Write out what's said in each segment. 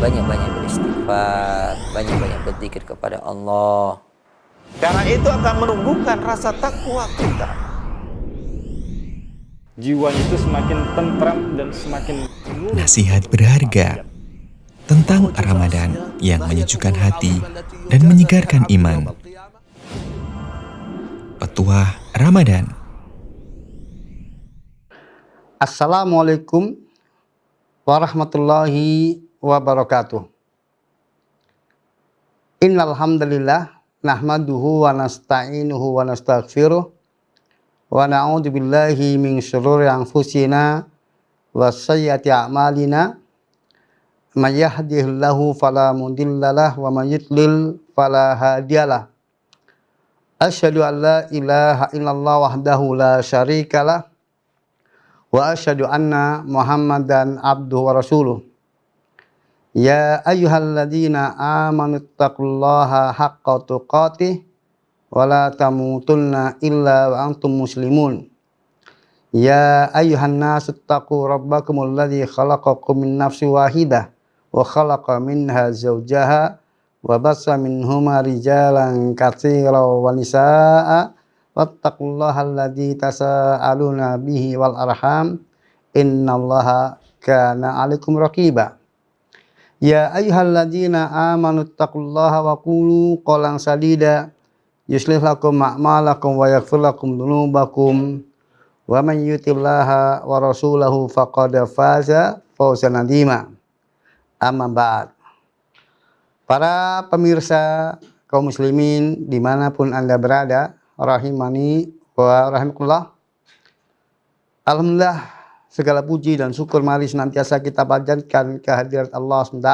banyak-banyak beristighfar, banyak-banyak berzikir kepada Allah. Karena itu akan menumbuhkan rasa takwa kita. Jiwanya itu semakin tentram dan semakin nurut. Nasihat berharga tentang Ramadan yang menyejukkan hati dan menyegarkan iman. Petuah Ramadan. Assalamualaikum warahmatullahi wabarakatuh. Innal hamdalillah nahmaduhu wa nasta'inuhu wa nastaghfiruh wa na'udzu billahi min syururi anfusina wa sayyiati a'malina. May yahdihillahu fala mudhillalah wa may yudlil fala hadiyalah. Asyhadu an la ilaha illallah wahdahu la syarikalah wa asyhadu anna Muhammadan abduhu wa rasuluh. Ya ayyuhalladzina amanu taqullaha haqqa tuqatih wa la tamutunna illa wa antum muslimun. Ya ayyuhan nasu taqu rabbakumul ladzi khalaqakum min nafsin wahidah wa khalaqa minha zawjaha wa bassa minhuma rijalan katsiran wa nisaa'a wattaqullaha alladzi tasaaluna bihi wal arham innallaha kana 'alaikum raqiba. Ya ayyuhalladzina amanu taqullaha wa qulu qawlan sadida yuslih lakum a'malakum wa yaghfir lakum dzunubakum wa man yuti'illaha wa rasulahu faqad faza fawzan 'azima. Amma ba'd. Para pemirsa kaum muslimin dimanapun Anda berada, rahimani wa rahimakumullah. Alhamdulillah, segala puji dan syukur mari senantiasa kita panjatkan kehadirat Allah SWT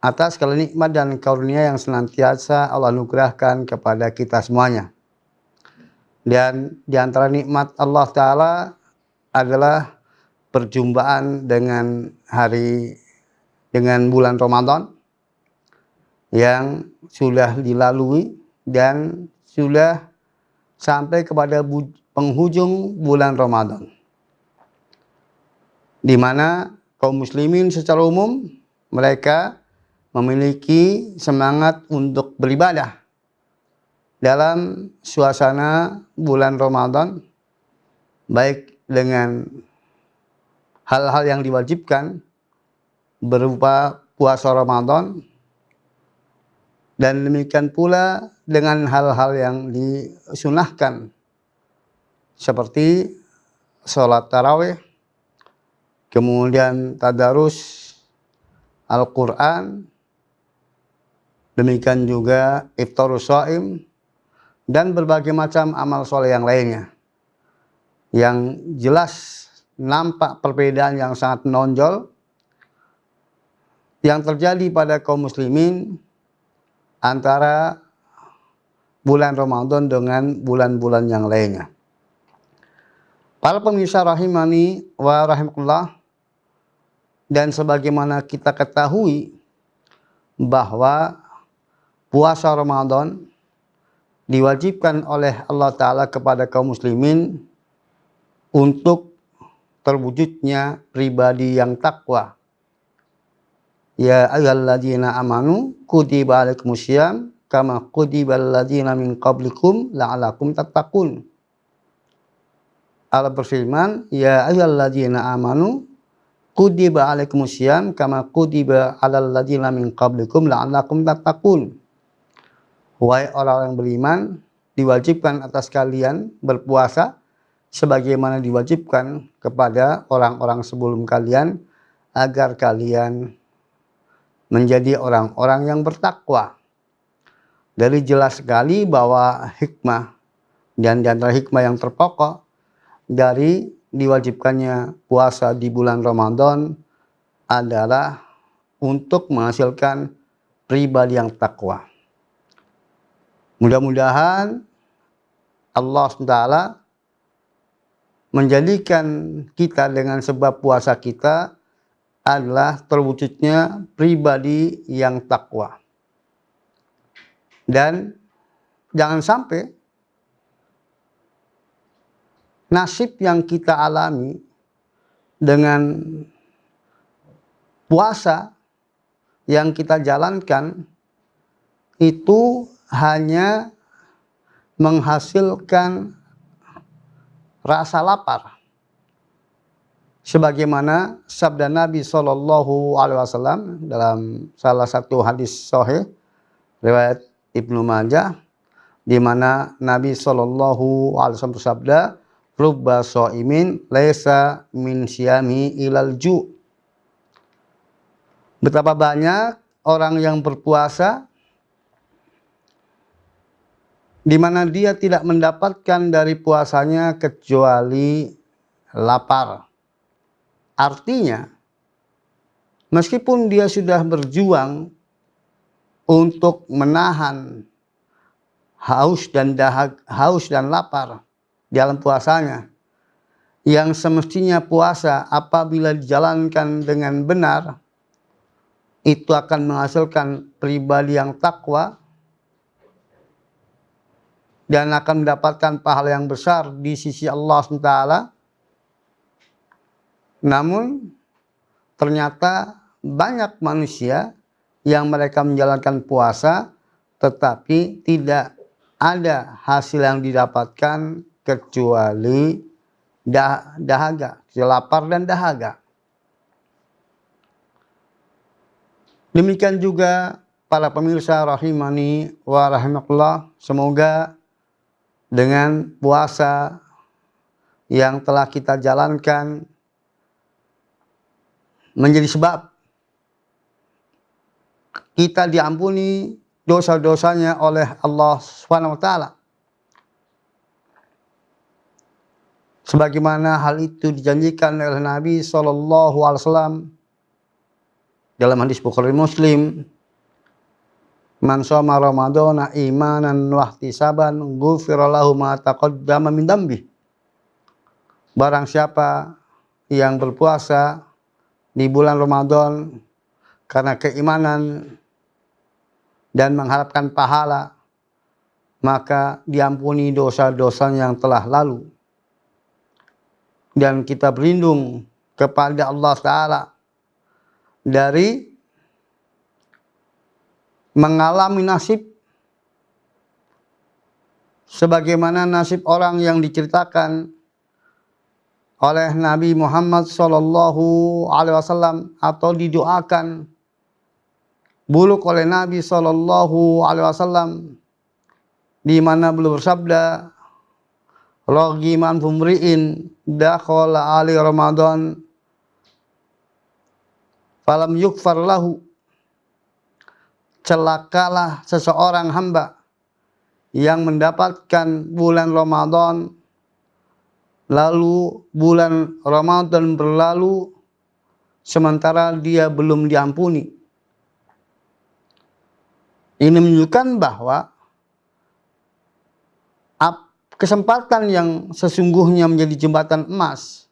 atas segala nikmat dan karunia yang senantiasa Allah anugerahkan kepada kita semuanya. Dan di antara nikmat Allah Ta'ala adalah perjumpaan dengan bulan Ramadan yang sudah dilalui dan sudah sampai kepada penghujung bulan Ramadan, di mana kaum muslimin secara umum mereka memiliki semangat untuk beribadah dalam suasana bulan Ramadan, baik dengan hal-hal yang diwajibkan berupa puasa Ramadan, dan demikian pula dengan hal-hal yang disunahkan seperti sholat tarawih, kemudian tadarus Al-Quran, demikian juga iftarus shaim, dan berbagai macam amal soleh yang lainnya. Yang jelas nampak perbedaan yang sangat menonjol yang terjadi pada kaum muslimin antara bulan Ramadan dengan bulan-bulan yang lainnya. Para pemirsa rahimani wa rahimakumullah, dan sebagaimana kita ketahui bahwa puasa Ramadan diwajibkan oleh Allah Ta'ala kepada kaum muslimin untuk terwujudnya pribadi yang takwa. Ya ayyuhalladzina amanu kutiba alaikumusiyam kama kutibal ladzina min qablikum la'alakum tattaqun. Allah berfirman, ya ayyuhalladzina amanu kutiba alaikumusiyam kama kutiba alal ladzina min qablikum la'alakum tattaqun. Wahai orang-orang yang beriman, diwajibkan atas kalian berpuasa sebagaimana diwajibkan kepada orang-orang sebelum kalian, agar kalian menjadi orang-orang yang bertakwa. Dari jelas sekali bahwa hikmah, dan di antara hikmah yang terpokok dari diwajibkannya puasa di bulan Ramadan adalah untuk menghasilkan pribadi yang takwa. Mudah-mudahan Allah SWT menjadikan kita dengan sebab puasa kita adalah terwujudnya pribadi yang takwa. Dan jangan sampai nasib yang kita alami dengan puasa yang kita jalankan itu hanya menghasilkan rasa lapar. Sebagaimana sabda Nabi SAW dalam salah satu hadis sahih riwayat Ibnu Majah, di mana Nabi SAW bersabda, "Rubba shaimin laisa min syami ilal ju." Betapa banyak orang yang berpuasa di mana dia tidak mendapatkan dari puasanya kecuali lapar. Artinya, meskipun dia sudah berjuang untuk menahan haus dan lapar di dalam puasanya, yang semestinya puasa apabila dijalankan dengan benar, itu akan menghasilkan pribadi yang takwa, dan akan mendapatkan pahala yang besar di sisi Allah SWT. Namun ternyata banyak manusia yang mereka menjalankan puasa tetapi tidak ada hasil yang didapatkan kecuali dahaga, lapar dan dahaga. Demikian juga para pemirsa rahimani wa rahimakumullah, semoga dengan puasa yang telah kita jalankan menjadi sebab kita diampuni dosa-dosanya oleh Allah SWT. Sebagaimana hal itu dijanjikan oleh Nabi SAW dalam hadis Bukhari Muslim, "Man shoma Ramadhana imanan wa ihtisaban ghufira lahu ma taqaddama min dambi." Barang siapa yang berpuasa di bulan Ramadan karena keimanan dan mengharapkan pahala, maka diampuni dosa-dosanya yang telah lalu. Dan kita berlindung kepada Allah Ta'ala dari mengalami nasib sebagaimana nasib orang yang diceritakan oleh Nabi Muhammad SAW atau didoakan buluk oleh Nabi SAW, di mana beliau bersabda, "Ragiman fumri'in dakhala ali Ramadan falam yukfar lahu." Celakalah seseorang hamba yang mendapatkan bulan Ramadan, lalu bulan Ramadan berlalu sementara dia belum diampuni. Ini menunjukkan bahwa kesempatan yang sesungguhnya menjadi jembatan emas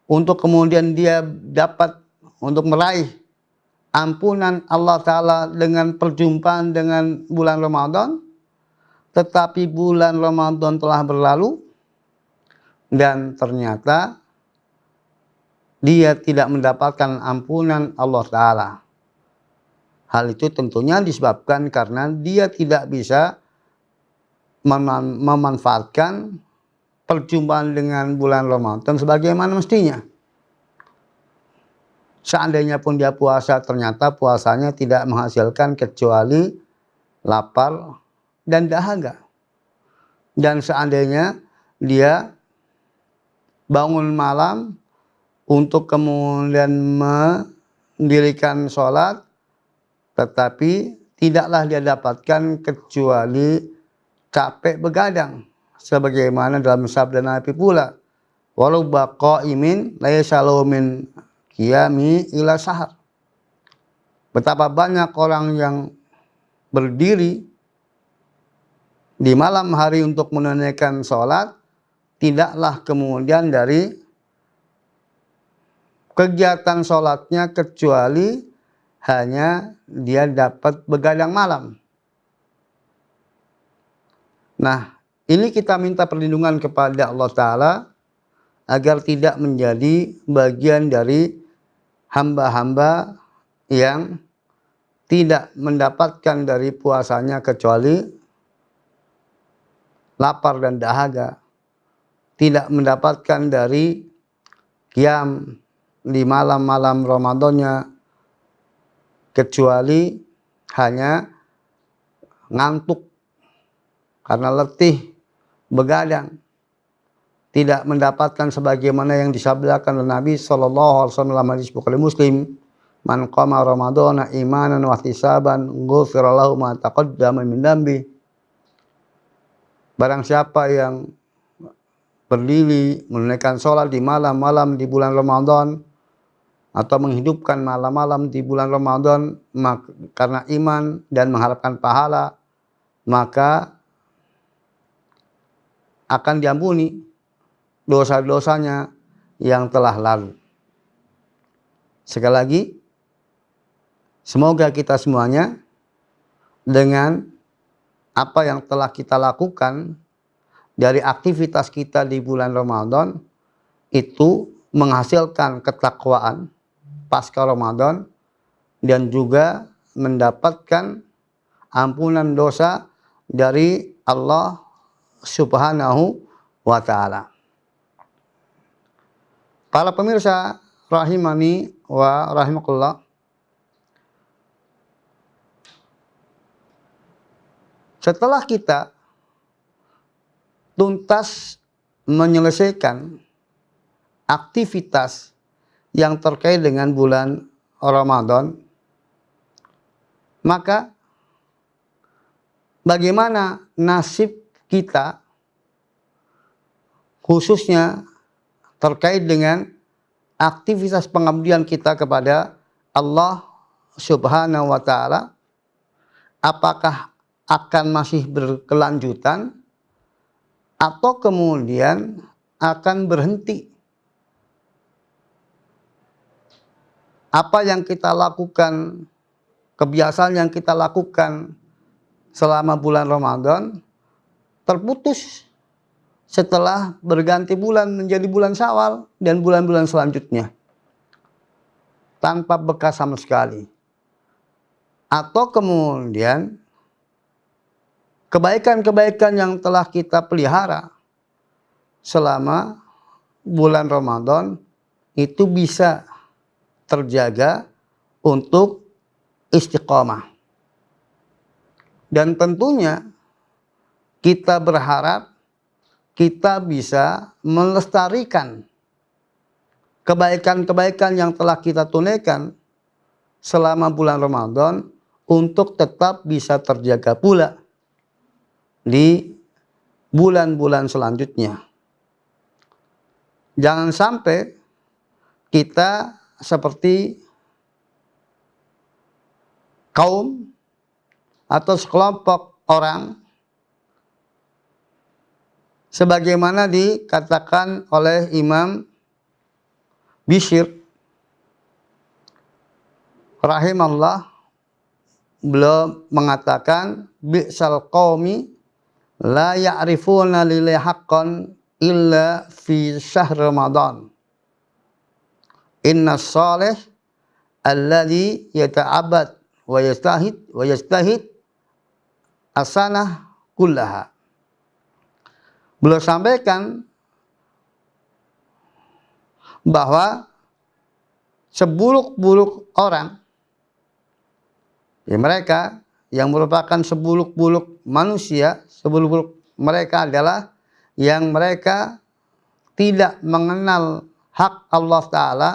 untuk kemudian dia dapat untuk meraih ampunan Allah Ta'ala dengan perjumpaan dengan bulan Ramadan, tetapi bulan Ramadan telah berlalu dan ternyata dia tidak mendapatkan ampunan Allah Ta'ala. Hal itu tentunya disebabkan karena dia tidak bisa memanfaatkan perjumpaan dengan bulan Ramadan sebagaimana mestinya. Seandainya pun dia puasa, ternyata puasanya tidak menghasilkan kecuali lapar dan dahaga. Dan seandainya dia bangun malam untuk kemudian mendirikan sholat, tetapi tidaklah dia dapatkan kecuali capek begadang. Sebagaimana dalam sabda Nabi pula, "Walau baqaimin la yasalu min qiyami ila sahar." Betapa banyak orang yang berdiri di malam hari untuk menunaikan sholat, tidaklah kemudian dari kegiatan sholatnya kecuali hanya dia dapat begadang malam. Nah, ini kita minta perlindungan kepada Allah Ta'ala agar tidak menjadi bagian dari hamba-hamba yang tidak mendapatkan dari puasanya kecuali lapar dan dahaga, tidak mendapatkan dari qiyam di malam-malam Ramadannya kecuali hanya ngantuk karena letih begadang, tidak mendapatkan sebagaimana yang disabdakan oleh Nabi sallallahu alaihi wasallam dalam hadis Bukhari Muslim, man qama ramadhana imanan wa ihtisaban ghufira lahu ma taqaddama min dambi. Barang siapa yang berdiri menunaikan sholat di malam-malam di bulan Ramadan atau menghidupkan malam-malam di bulan Ramadan karena iman dan mengharapkan pahala, maka akan diampuni dosa-dosanya yang telah lalu. Sekali lagi, semoga kita semuanya dengan apa yang telah kita lakukan dari aktivitas kita di bulan Ramadan itu menghasilkan ketakwaan pasca Ramadan dan juga mendapatkan ampunan dosa dari Allah Subhanahu wa ta'ala. Para pemirsa rahimani wa rahimakumullah, setelah kita tuntas menyelesaikan aktivitas yang terkait dengan bulan Ramadan, maka bagaimana nasib kita khususnya terkait dengan aktivitas pengabdian kita kepada Allah Subhanahu wa ta'ala? Apakah akan masih berkelanjutan atau kemudian akan berhenti? Apa yang kita lakukan, kebiasaan yang kita lakukan selama bulan Ramadan terputus setelah berganti bulan menjadi bulan Syawal dan bulan-bulan selanjutnya tanpa bekas sama sekali. Atau kemudian kebaikan-kebaikan yang telah kita pelihara selama bulan Ramadan itu bisa terjaga untuk istiqomah. Dan tentunya kita berharap kita bisa melestarikan kebaikan-kebaikan yang telah kita tunaikan selama bulan Ramadan untuk tetap bisa terjaga pula di bulan-bulan selanjutnya. Jangan sampai kita seperti kaum atau sekelompok orang sebagaimana dikatakan oleh Imam Bishr rahimahullah. Beliau mengatakan, bi'sal qaumi la ya'rifuna lillahi haqqan illa fi syahr Ramadan. Inna salih alladhi yata'abad wa yastahid asanah kullaha. Beliau sampaikan bahwa seburuk-buruk orang, ya mereka yang merupakan seburuk-buruk manusia, seburuk-buruk mereka adalah yang mereka tidak mengenal hak Allah Ta'ala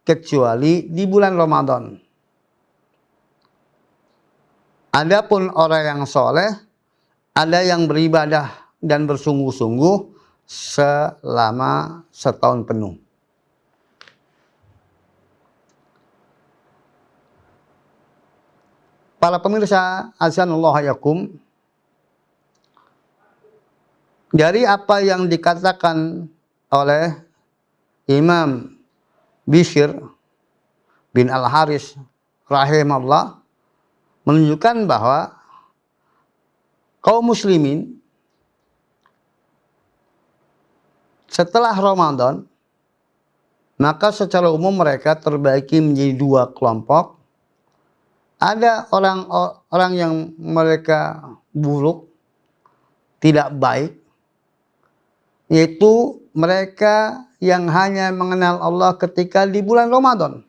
kecuali di bulan Ramadan. Adapun orang yang soleh, ada yang beribadah dan bersungguh-sungguh selama setahun penuh. Para pemirsa azanullah yakum, dari apa yang dikatakan oleh Imam Bishr bin Al-Haris rahimahullah menunjukkan bahwa kaum muslimin setelah Ramadan maka secara umum mereka terbagi menjadi dua kelompok. ada orang yang mereka buruk, tidak baik, yaitu mereka yang hanya mengenal Allah ketika di bulan Ramadan.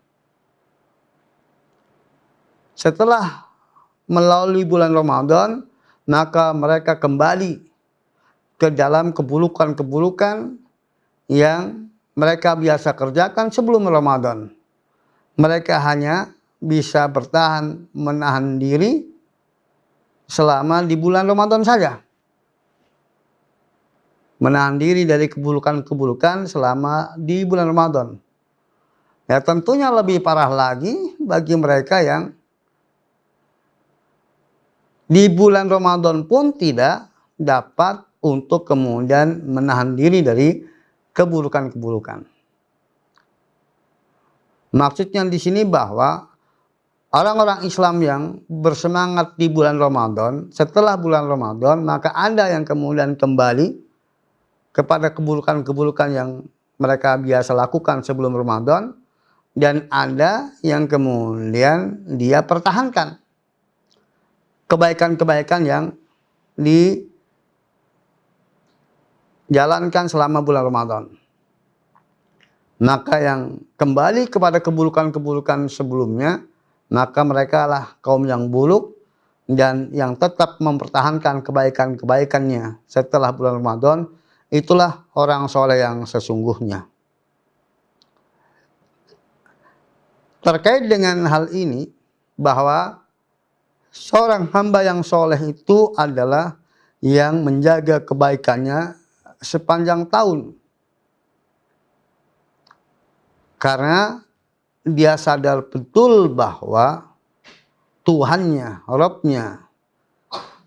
Setelah melalui bulan Ramadan, maka mereka kembali ke dalam keburukan-keburukan yang mereka biasa kerjakan sebelum Ramadan. Mereka hanya bisa bertahan menahan diri selama di bulan Ramadan saja. Menahan diri dari keburukan-keburukan selama di bulan Ramadan. Ya, tentunya lebih parah lagi bagi mereka yang di bulan Ramadan pun tidak dapat untuk kemudian menahan diri dari keburukan-keburukan. Maksudnya di sini bahwa orang-orang Islam yang bersemangat di bulan Ramadan, setelah bulan Ramadan, maka ada yang kemudian kembali kepada keburukan-keburukan yang mereka biasa lakukan sebelum Ramadan, dan ada yang kemudian dia pertahankan kebaikan-kebaikan yang dijalankan selama bulan Ramadan. Maka yang kembali kepada keburukan-keburukan sebelumnya, maka mereka lah kaum yang buruk, dan yang tetap mempertahankan kebaikan-kebaikannya setelah bulan Ramadan, itulah orang soleh yang sesungguhnya. Terkait dengan hal ini, bahwa seorang hamba yang soleh itu adalah yang menjaga kebaikannya sepanjang tahun. Karena dia sadar betul bahwa Tuhannya, Rabbnya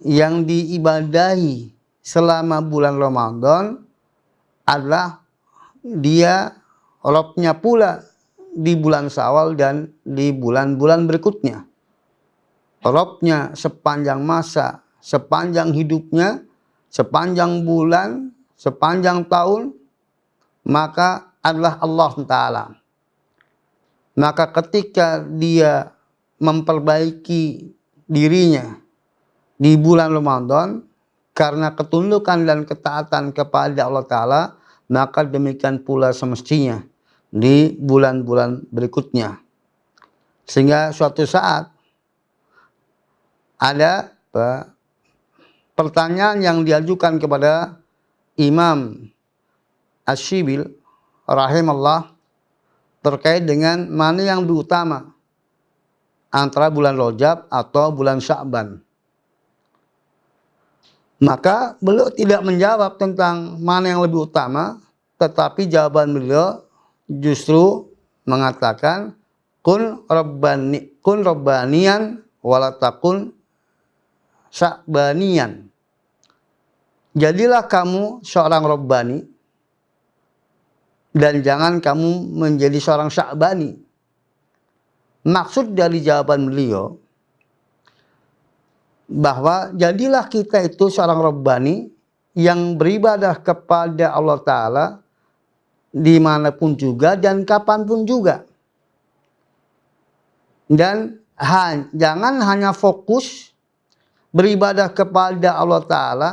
yang diibadahi selama bulan Ramadan adalah dia Rabbnya pula di bulan Syawal dan di bulan-bulan berikutnya. Rabbnya sepanjang masa, sepanjang hidupnya, sepanjang bulan, sepanjang tahun, maka adalah Allah Ta'ala. Maka ketika dia memperbaiki dirinya di bulan Ramadan karena ketundukan dan ketaatan kepada Allah Ta'ala, maka demikian pula semestinya di bulan-bulan berikutnya. Sehingga suatu saat ada pertanyaan yang diajukan kepada Imam Asy-Syibil rahimahullah terkait dengan mana yang lebih utama antara bulan Rajab atau bulan Sya'ban. Maka beliau tidak menjawab tentang mana yang lebih utama, tetapi jawaban beliau justru mengatakan kun rabbaniyan walatakun sya'baniyan. Jadilah kamu seorang Rabbani dan jangan kamu menjadi seorang Sya'bani. Maksud dari jawaban beliau bahwa jadilah kita itu seorang Rabbani yang beribadah kepada Allah Ta'ala dimanapun juga dan kapanpun juga. Dan jangan hanya fokus beribadah kepada Allah Ta'ala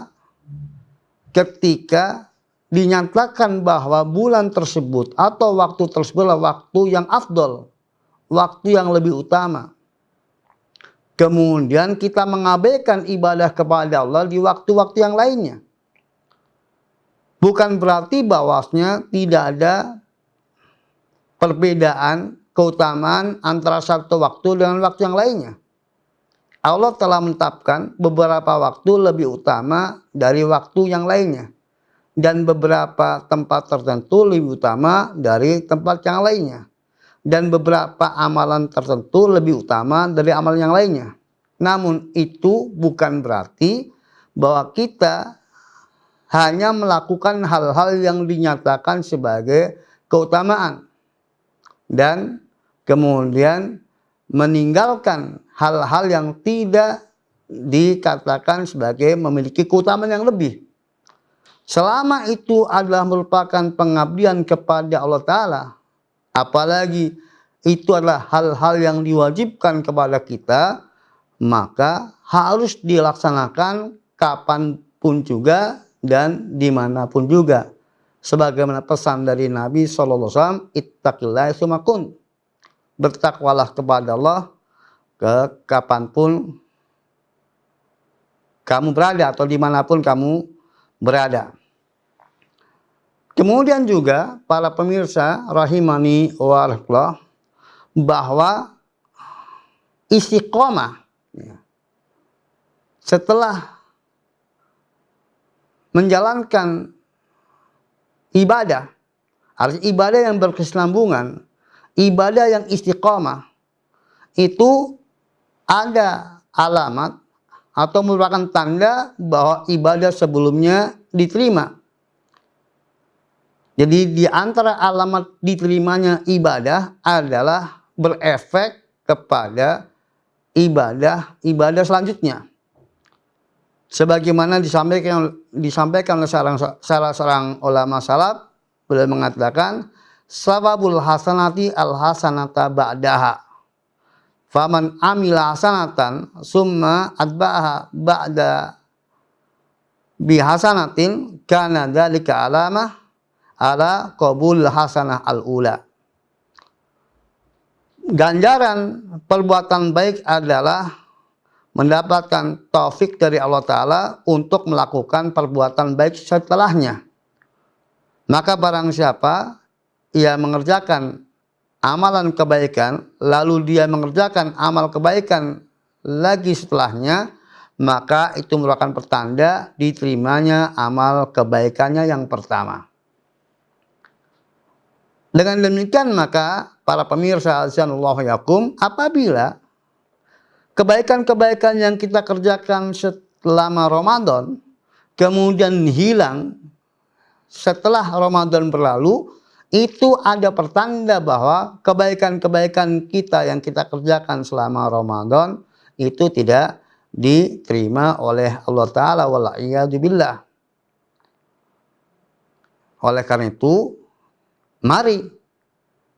ketika dinyatakan bahwa bulan tersebut atau waktu tersebut adalah waktu yang afdol, waktu yang lebih utama. Kemudian kita mengabaikan ibadah kepada Allah di waktu-waktu yang lainnya. Bukan berarti bahwasanya tidak ada perbedaan keutamaan antara satu waktu dengan waktu yang lainnya. Allah telah menetapkan beberapa waktu lebih utama dari waktu yang lainnya. Dan beberapa tempat tertentu lebih utama dari tempat yang lainnya. Dan beberapa amalan tertentu lebih utama dari amalan yang lainnya. Namun itu bukan berarti bahwa kita hanya melakukan hal-hal yang dinyatakan sebagai keutamaan. Dan kemudian meninggalkan hal-hal yang tidak dikatakan sebagai memiliki keutamaan yang lebih. Selama itu adalah merupakan pengabdian kepada Allah Ta'ala, apalagi itu adalah hal-hal yang diwajibkan kepada kita, maka harus dilaksanakan kapanpun juga dan dimanapun juga. Sebagaimana pesan dari Nabi SAW, ittaqillaha tsumma kun. Bertakwalah kepada Allah kapanpun kamu berada atau dimanapun kamu berada. Kemudian juga para pemirsa rahimani wa rahmatullah, bahwa istiqomah setelah menjalankan ibadah, artinya ibadah yang berkesinambungan, ibadah yang istiqomah, itu ada alamat atau merupakan tanda bahwa ibadah sebelumnya diterima. Jadi di antara alamat diterimanya ibadah adalah berefek kepada ibadah selanjutnya. Sebagaimana disampaikan oleh salah seorang ulama salaf, beliau mengatakan, sababul hasanati al hasanata ba'daha. Faman amila hasanatan summa atba'aha ba'da bihasanatin kana dzalika alamah ala qabul hasanah al-ula. Ganjaran perbuatan baik adalah mendapatkan taufik dari Allah Ta'ala untuk melakukan perbuatan baik setelahnya. Maka barang siapa ia mengerjakan amalan kebaikan, lalu dia mengerjakan amal kebaikan lagi setelahnya, maka itu merupakan pertanda diterimanya amal kebaikannya yang pertama. Dengan demikian maka para pemirsa azanullah yakum, apabila kebaikan-kebaikan yang kita kerjakan selama Ramadan kemudian hilang setelah Ramadan berlalu, itu ada pertanda bahwa kebaikan-kebaikan kita yang kita kerjakan selama Ramadan itu tidak diterima oleh Allah Ta'ala wala'iyadzubillah. Oleh karena itu, mari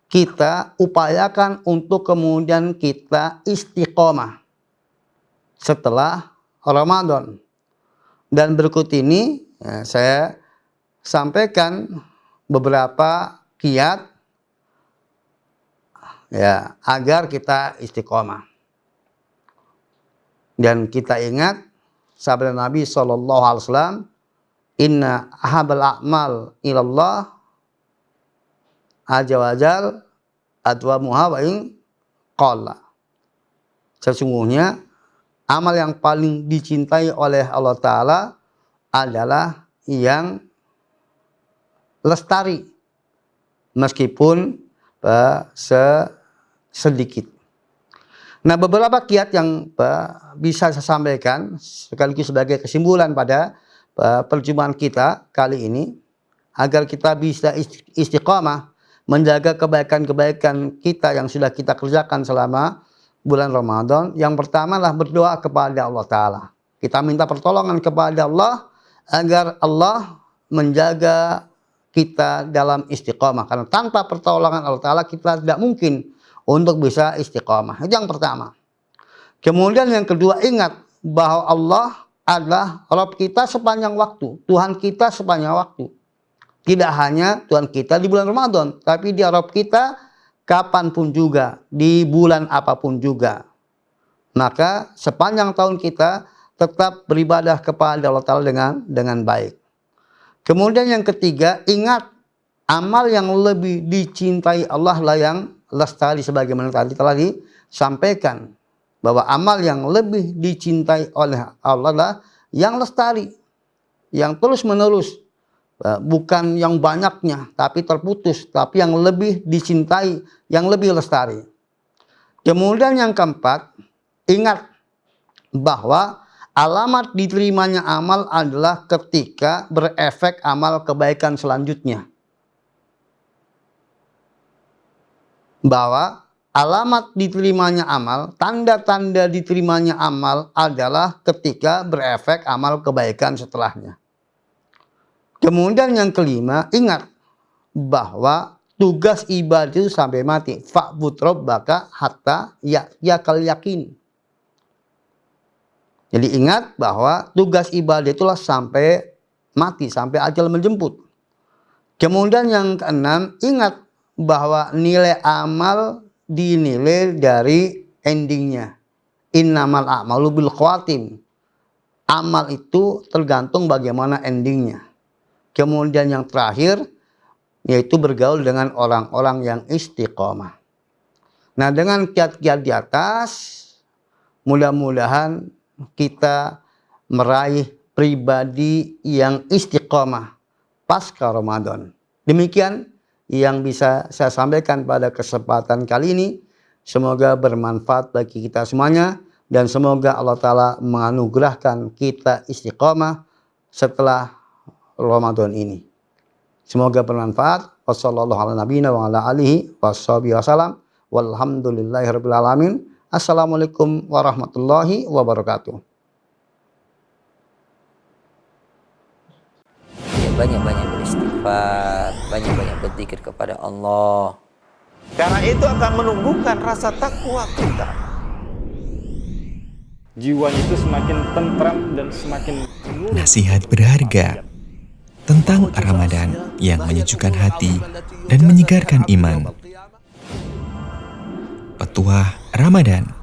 kita upayakan untuk kemudian kita istiqomah setelah Ramadan. Dan berikut ini saya sampaikan beberapa kiat ya agar kita istiqomah. Dan kita ingat sabda Nabi SAW, inna ahabal a'mal ilallah azza wajal adwamuha wa in qalla. Sesungguhnya amal yang paling dicintai oleh Allah Ta'ala adalah yang lestari meskipun sedikit. Nah, beberapa kiat yang bisa saya sampaikan sekaligus sebagai kesimpulan pada perjumpaan kita kali ini agar kita bisa istiqomah menjaga kebaikan-kebaikan kita yang sudah kita kerjakan selama bulan Ramadan. Yang pertama adalah berdoa kepada Allah Ta'ala. Kita minta pertolongan kepada Allah agar Allah menjaga kita dalam istiqomah. Karena tanpa pertolongan Allah Ta'ala kita tidak mungkin untuk bisa istiqomah. Itu yang pertama. Kemudian yang kedua, ingat bahwa Allah adalah Rabb kita sepanjang waktu. Tuhan kita sepanjang waktu. Tidak hanya Tuhan kita di bulan Ramadan, tapi Dia Rabb kita kapanpun juga, di bulan apapun juga. Maka sepanjang tahun kita tetap beribadah kepada Allah Ta'ala dengan baik. Kemudian yang ketiga, ingat amal yang lebih dicintai Allah lah yang lestari, sebagaimana tadi telah disampaikan bahwa amal yang lebih dicintai oleh Allah lah yang lestari, yang terus menerus, bukan yang banyaknya tapi terputus, tapi yang lebih dicintai, yang lebih lestari. Kemudian yang keempat, ingat bahwa alamat diterimanya amal adalah ketika berefek amal kebaikan selanjutnya. Bahwa alamat diterimanya amal, tanda-tanda diterimanya amal adalah ketika berefek amal kebaikan setelahnya. Kemudian yang kelima, ingat bahwa tugas ibadah itu sampai mati. Fa'bud rabbaka hatta yakal yakin. Jadi ingat bahwa tugas ibadah itulah sampai mati, sampai ajal menjemput. Kemudian yang keenam, ingat bahwa nilai amal dinilai dari endingnya. Innamal a'malu bil khawatim. Amal itu tergantung bagaimana endingnya. Kemudian yang terakhir, yaitu bergaul dengan orang-orang yang istiqomah. Nah, dengan kiat-kiat di atas, mudah-mudahan kita meraih pribadi yang istiqomah pasca Ramadan. Demikian yang bisa saya sampaikan pada kesempatan kali ini. Semoga bermanfaat bagi kita semuanya. Dan semoga Allah Ta'ala menganugerahkan kita istiqomah setelah Ramadan ini. Semoga bermanfaat. Wassalamualaikum Assalamualaikum warahmatullahi wabarakatuh. Banyak-banyak beristighfar, banyak-banyak berzikir kepada Allah. Karena itu akan menumbuhkan rasa takwa kita. Jiwanya itu semakin tentram dan semakin nurut. Nasihat berharga tentang Ramadan yang menyejukkan hati dan menyegarkan iman. Petuah Ramadan.